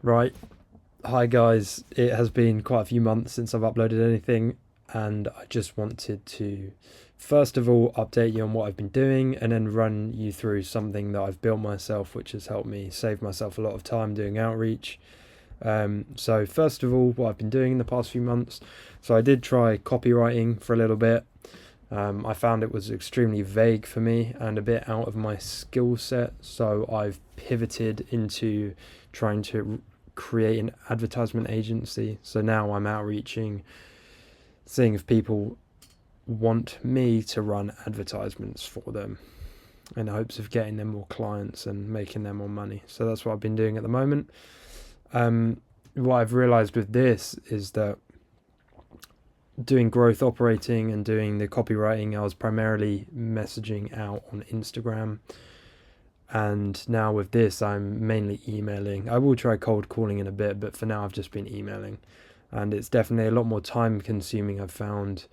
Right. Hi guys. It has been quite a few months since I've uploaded anything, and I just wanted to first of all update you on what I've been doing and then run you through something that I've built myself, which has helped me save myself a lot of time doing outreach. So first of all, what I've been doing in the past few months. So I did try copywriting for a little bit. I found it was extremely vague for me and a bit out of my skill set. So I've pivoted into trying to create an advertisement agency. So now I'm outreaching, seeing if people want me to run advertisements for them in hopes of getting them more clients and making them more money. So that's what I've been doing at the moment. What I've realized with this is that doing growth operating and doing the copywriting, I was primarily messaging out on Instagram. And now with this, I'm mainly emailing. I will try cold calling in a bit, but for now, I've just been emailing. And it's definitely a lot more time consuming, I've found,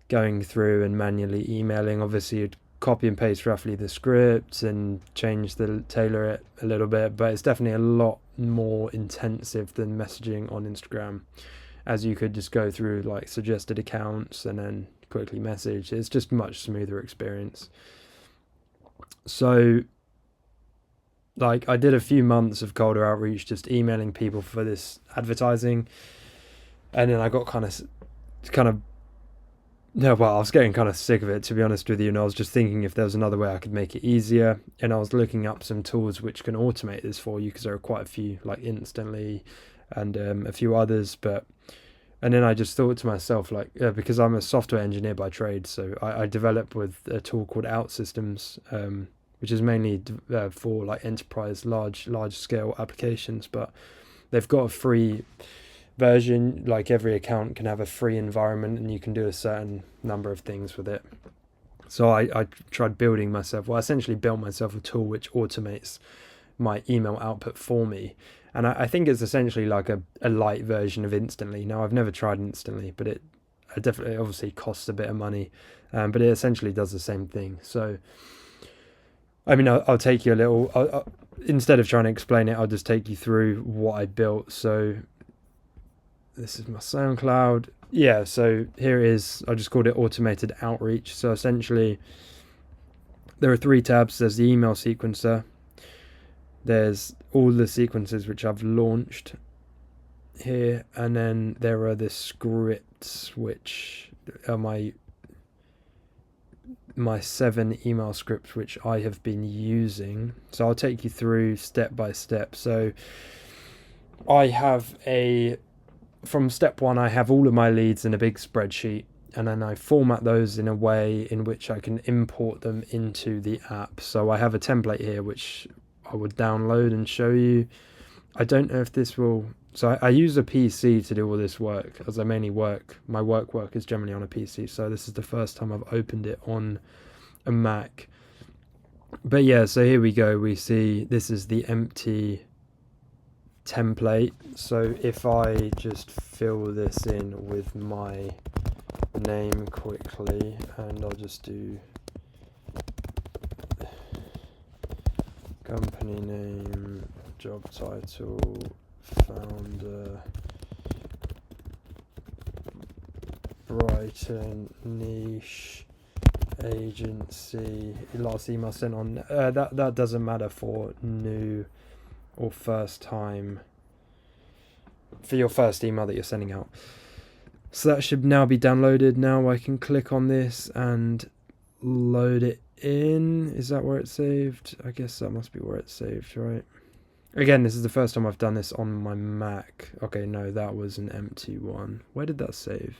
going through and manually emailing. Obviously, you'd copy and paste roughly the script and tailor it a little bit, but it's definitely a lot more intensive than messaging on Instagram, as you could just go through like suggested accounts and then quickly message. It's just much smoother experience. So like I did a few months of colder outreach, just emailing people for this advertising, and then I got kind of no, well, I was getting kind of sick of it, to be honest with you, and I was just thinking if there was another way I could make it easier. And I was looking up some tools which can automate this for you, because there are quite a few, like Instantly and a few others. And then I just thought to myself, like, because I'm a software engineer by trade, so I develop with a tool called OutSystems, which is mainly for like enterprise large scale applications. But they've got a free version. Like every account can have a free environment, and you can do a certain number of things with it. So I tried building myself. Well, I essentially built myself a tool which automates my email output for me. And I think it's essentially like a light version of Instantly. Now, I've never tried Instantly, but it definitely obviously costs a bit of money, but it essentially does the same thing. So, I mean, I'll take you a little, instead of trying to explain it, I'll just take you through what I built. So, this is my SoundCloud. Yeah, so here it is. I just called it Automated Outreach. So, essentially, there are three tabs. There's the email sequencer. There's all the sequences which I've launched here, and then there are the scripts which are my 7 email scripts which I have been using. So I'll take you through step by step. So I have from step 1, I have all of my leads in a big spreadsheet, and then I format those in a way in which I can import them into the app. So I have a template here which I would download and show you. I don't know if this will. So I use a PC to do all this work, as I mainly my work is generally on a PC. So this is the first time I've opened it on a Mac. But yeah, so here we go. We see this is the empty template. So if I just fill this in with my name quickly, and I'll just do company name, job title, founder, Brighton, niche, agency, last email sent on, that doesn't matter for new or first time, for your first email that you're sending out. So that should now be downloaded. Now I can click on this and load it in. Is that where it's saved? I guess that must be where it's saved, right? Again, this is the first time I've done this on my Mac. Okay, no, that was an empty one. Where did that save?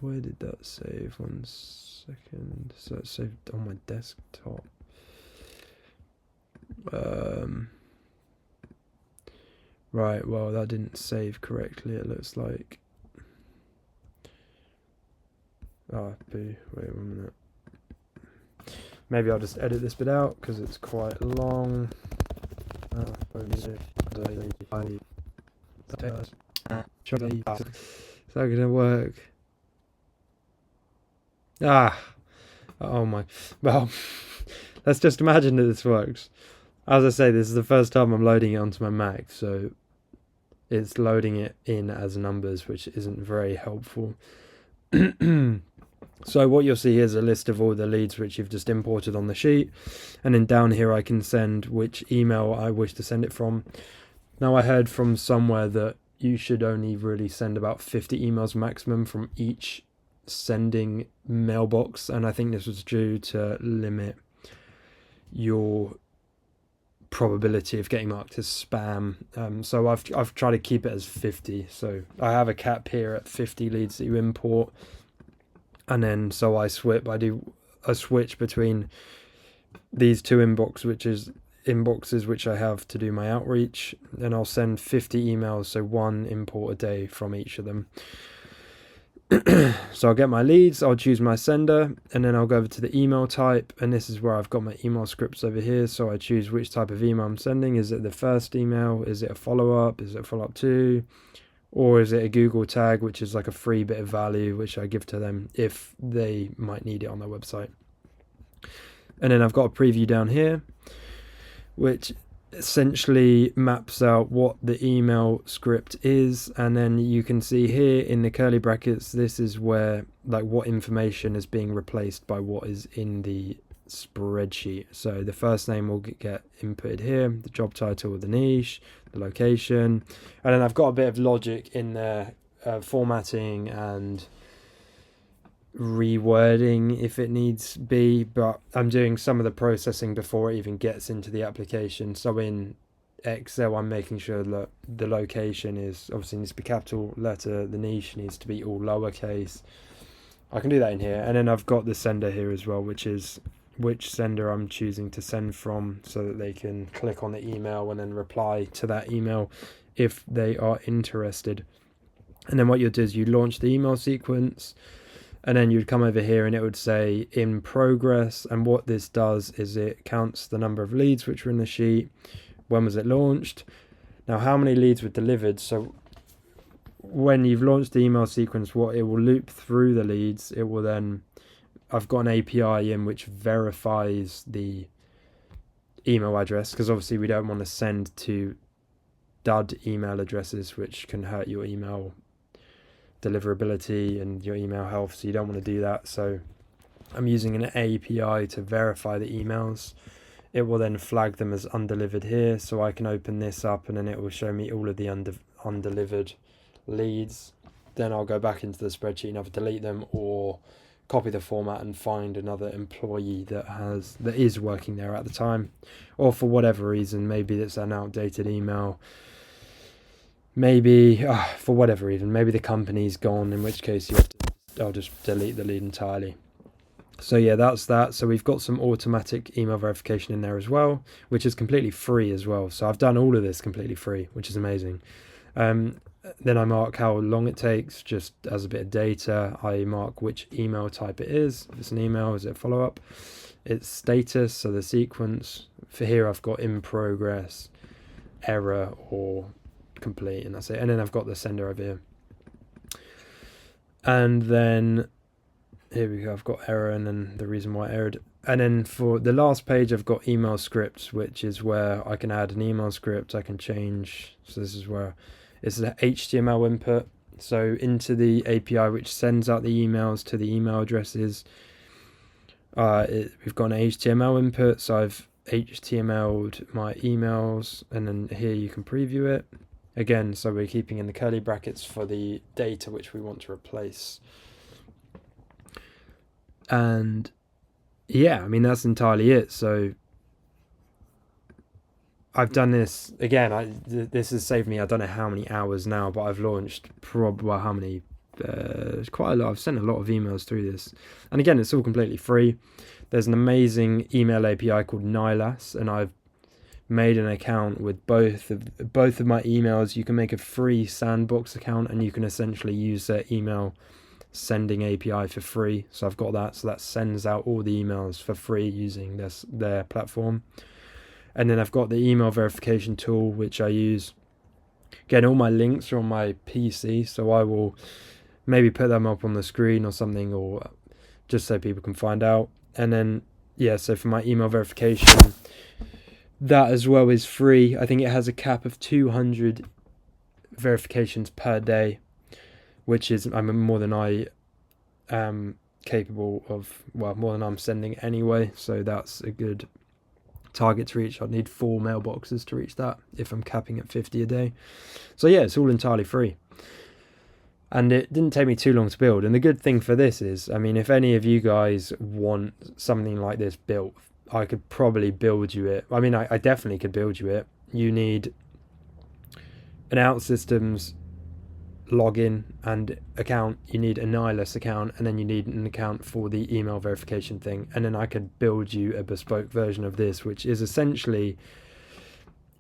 Where did that save? 1 second. So it's saved on my desktop. Right, well, that didn't save correctly, it looks like. Boo. Wait 1 minute. Maybe I'll just edit this bit out because it's quite long. Is that gonna work? Oh my. Well, let's just imagine that this works. As I say, this is the first time I'm loading it onto my Mac, so it's loading it in as numbers, which isn't very helpful. So what you'll see here is a list of all the leads which you've just imported on the sheet, and then down here I can send which email I wish to send it from. Now, I heard from somewhere that you should only really send about 50 emails maximum from each sending mailbox, and I think this was due to limit your probability of getting marked as spam. So I've tried to keep it as 50. So I have a cap here at 50 leads that you import, and then so I do a switch between these two inboxes which I have to do my outreach, and I'll send 50 emails, so one import a day from each of them. So I'll get my leads, I'll choose my sender, and then I'll go over to the email type, and this is where I've got my email scripts over here. So I choose which type of email I'm sending. Is it the first email? Is it a follow-up? Is it a follow-up 2? Or is it a Google tag, which is like a free bit of value which I give to them if they might need it on their website. And then I've got a preview down here which essentially maps out what the email script is, and then you can see here in the curly brackets, this is where like what information is being replaced by what is in the spreadsheet. So the first name will get inputted here, the job title, the niche, the location, and then I've got a bit of logic in there, formatting and rewording if it needs be, but I'm doing some of the processing before it even gets into the application. So in Excel, I'm making sure that the location is obviously needs to be capital letter, the niche needs to be all lowercase. I can do that in here, and then I've got the sender here as well, which is which sender I'm choosing to send from, so that they can click on the email and then reply to that email if they are interested. And then what you'll do is you launch the email sequence, and then you'd come over here and it would say in progress. And what this does is it counts the number of leads which were in the sheet. When was it launched? Now, how many leads were delivered? So when you've launched the email sequence, what it will loop through the leads. It will then, I've got an API in which verifies the email address, because obviously we don't want to send to dud email addresses, which can hurt your email deliverability and your email health, so you don't want to do that. So I'm using an API to verify the emails. It will then flag them as undelivered here, so I can open this up and then it will show me all of the undelivered leads. Then I'll go back into the spreadsheet and either delete them or copy the format and find another employee that is working there at the time, or for whatever reason, maybe it's an outdated email, maybe for whatever reason, maybe the company's gone, in which case I'll just delete the lead entirely. So yeah, that's that. So we've got some automatic email verification in there as well, which is completely free as well. So I've done all of this completely free, which is amazing. Then I mark how long it takes, just as a bit of data. I mark which email type it is. If it's an email, is it a follow-up? Its status, so the sequence. For here I've got in progress, error, or complete, and that's it. And then I've got the sender over here, and then here we go, I've got error and then the reason why it errored. And then for the last page I've got email scripts, which is where I can add an email script. I can change, so this is where it's an HTML input, so into the API which sends out the emails to the email addresses. We've got an HTML input, so I've HTML'd my emails, and then here you can preview it again. So we're keeping in the curly brackets for the data which we want to replace. And yeah, I mean, that's entirely it. So I've done this again. This has saved me, I don't know how many hours now, but I've launched probably how many, quite a lot. I've sent a lot of emails through this, and again, it's all completely free. There's an amazing email API called Nylas, and I've made an account with both of my emails. You can make a free sandbox account, and you can essentially use their email sending API for free. So I've got that, so that sends out all the emails for free using their platform. And then I've got the email verification tool, which I use. Again, all my links are on my PC, so I will maybe put them up on the screen or something, or just so people can find out. And then yeah, so for my email verification, That as well is free. I think it has a cap of 200 verifications per day, which is more than I am capable of, well, more than I'm sending anyway, so that's a good target to reach. I'd need 4 mailboxes to reach that if I'm capping at 50 a day. So yeah, it's all entirely free. And it didn't take me too long to build. And the good thing for this is, I mean, if any of you guys want something like this built, I could probably build you it. I mean, I definitely could build you it. You need an OutSystems login and account, you need a Nihilus account, and then you need an account for the email verification thing. And then I could build you a bespoke version of this, which is essentially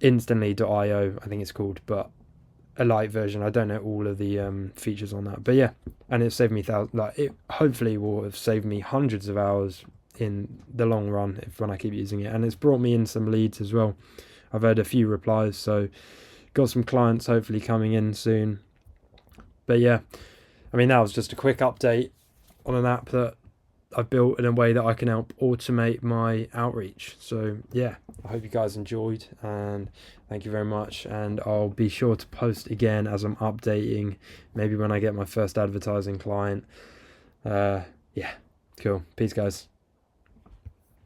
Instantly.io, I think it's called, but a light version. I don't know all of the features on that, but yeah, and it saved me it hopefully will have saved me hundreds of hours in the long run when I keep using it. And it's brought me in some leads as well. I've had a few replies, so got some clients hopefully coming in soon. But yeah, I mean, that was just a quick update on an app that I've built in a way that I can help automate my outreach. So yeah, I hope you guys enjoyed, and thank you very much. And I'll be sure to post again as I'm updating, maybe when I get my first advertising client. Yeah, cool. Peace, guys.